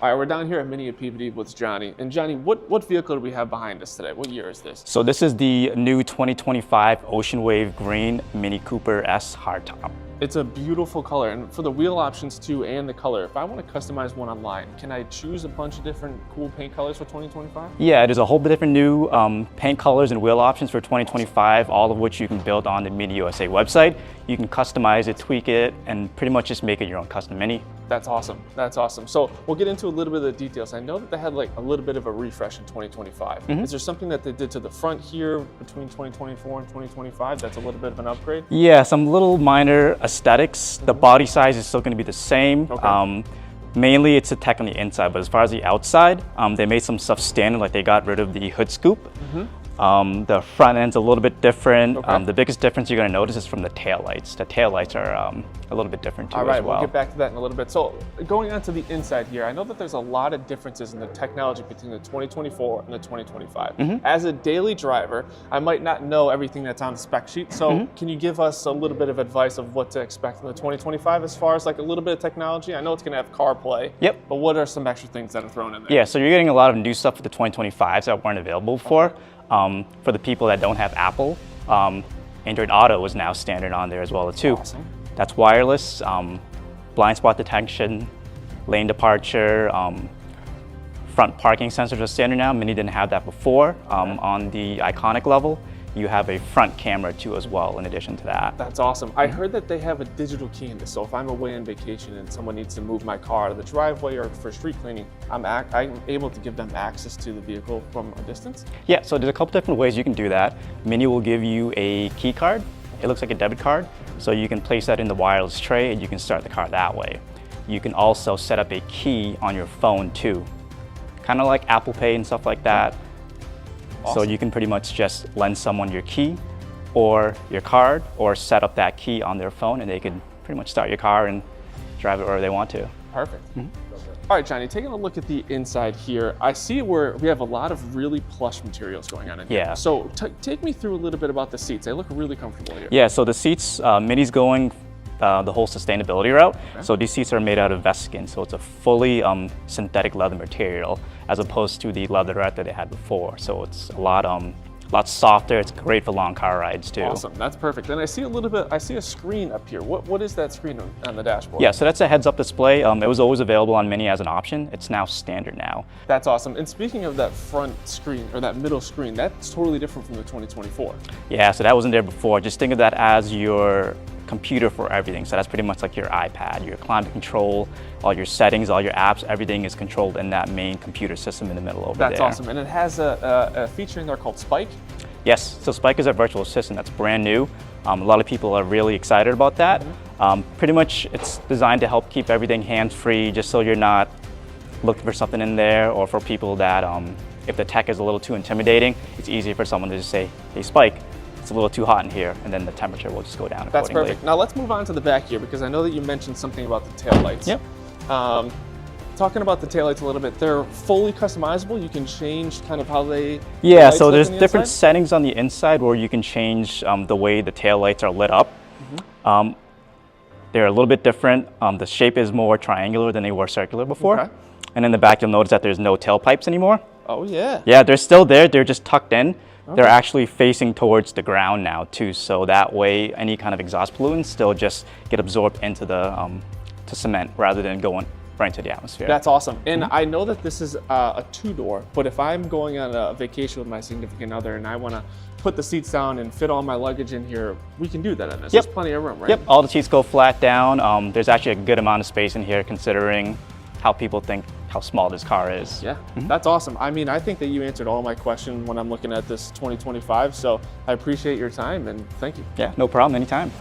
All right, we're down here at Mini at PVD with Johnny. And Johnny, what vehicle do we have behind us today? What year is this? So this is the new 2025 Ocean Wave Green Mini Cooper S hardtop. It's a beautiful color, and for the wheel options too and the color, if I want to customize one online, can I choose a bunch of different cool paint colors for 2025? Yeah, there's a whole bit different new paint colors and wheel options for 2025, all of which you can build on the Mini USA website. You can customize it, tweak it, and pretty much just make it your own custom Mini. That's awesome. That's awesome. So we'll get into a little bit of the details. I know that they had like a little bit of a refresh in 2025. Is there something that they did to the front here between 2024 and 2025 that's a little bit of an upgrade? Yeah, some little minor aesthetics. The body size is still going to be the same. Okay. Mainly it's a tech on the inside, but as far as the outside, they made some stuff standard, like they got rid of the hood scoop. The front end's a little bit different. Okay. The biggest difference you're going to notice is from the taillights. The taillights are a little bit different too. All right, as well. We'll get back to that in a little bit. So going on to the inside here, I know that there's a lot of differences in the technology between the 2024 and the 2025. As a daily driver, I might not know everything that's on the spec sheet. So can you give us a little bit of advice of what to expect in the 2025 as far as like a little bit of technology? I know it's going to have CarPlay. Yep. But what are some extra things that are thrown in there? Yeah, so you're getting a lot of new stuff for the 2025s that weren't available before. For the people that don't have Apple, Android Auto is now standard on there as well too. Awesome. That's wireless, blind spot detection, lane departure, front parking sensors are standard now. Mini didn't have that before. On the iconic level, you have a front camera too as well in addition to that. That's awesome. I heard that they have a digital key in this, so if I'm away on vacation and someone needs to move my car to the driveway or for street cleaning, I'm able to give them access to the vehicle from a distance? Yeah, so there's a couple different ways you can do that. Mini will give you a key card. It looks like a debit card, so you can place that in the wireless tray and you can start the car that way. You can also set up a key on your phone too, kind of like Apple Pay and stuff like that. Awesome. So you can pretty much just lend someone your key or your card or set up that key on their phone and they can pretty much start your car and drive it wherever they want to. Perfect. All right, Johnny, taking a look at the inside here, I see where we have a lot of really plush materials going on in here. Yeah. So take me through a little bit about the seats. They look really comfortable here. Yeah, so the seats, Mini's going the whole sustainability route. Okay. So these seats are made out of vest skin, so it's a fully synthetic leather material as opposed to the leatherette that they had before. So it's a lot softer. It's great for long car rides too. Awesome, that's perfect. And I see a screen up here. What is that screen on the dashboard? Yeah, so that's a heads-up display. It was always available on Mini as an option. It's now standard now. That's awesome. And speaking of that front screen or that middle screen, that's totally different from the 2024. Yeah, so that wasn't there before. Just think of that as your computer for everything. So that's pretty much like your iPad, your climate control, all your settings, all your apps, everything is controlled in that main computer system in the middle over there. That's awesome. And it has a feature in there called Spike. Yes, so Spike is a virtual assistant that's brand new. A lot of people are really excited about that. Pretty much it's designed to help keep everything hands-free, just so you're not looking for something in there, or for people that if the tech is a little too intimidating, it's easy for someone to just say, hey Spike, it's a little too hot in here, and then the temperature will just go down accordingly. That's perfect. Now let's move on to the back here, because I know that you mentioned something about the taillights. Yep. Talking about the taillights a little bit, they're fully customizable. You can change kind of how they. Yeah, so there's different settings on the inside where you can change the way the taillights are lit up. They're a little bit different. The shape is more triangular than they were circular before. Okay. And in the back, you'll notice that there's no tailpipes anymore. Oh yeah. Yeah, they're still there. They're just tucked in. Okay. They're actually facing towards the ground now too, so that way any kind of exhaust pollutants still just get absorbed into the to cement rather than going right into the atmosphere. That's awesome. And I know that this is a two-door, but if I'm going on a vacation with my significant other and I want to put the seats down and fit all my luggage in here, we can do that in this. There's plenty of room, right? Yep, all the seats go flat down. There's actually a good amount of space in here considering how people think how small this car is. Yeah, that's awesome. I mean, I think that you answered all my questions when I'm looking at this 2025, so I appreciate your time and thank you. Yeah, no problem, anytime.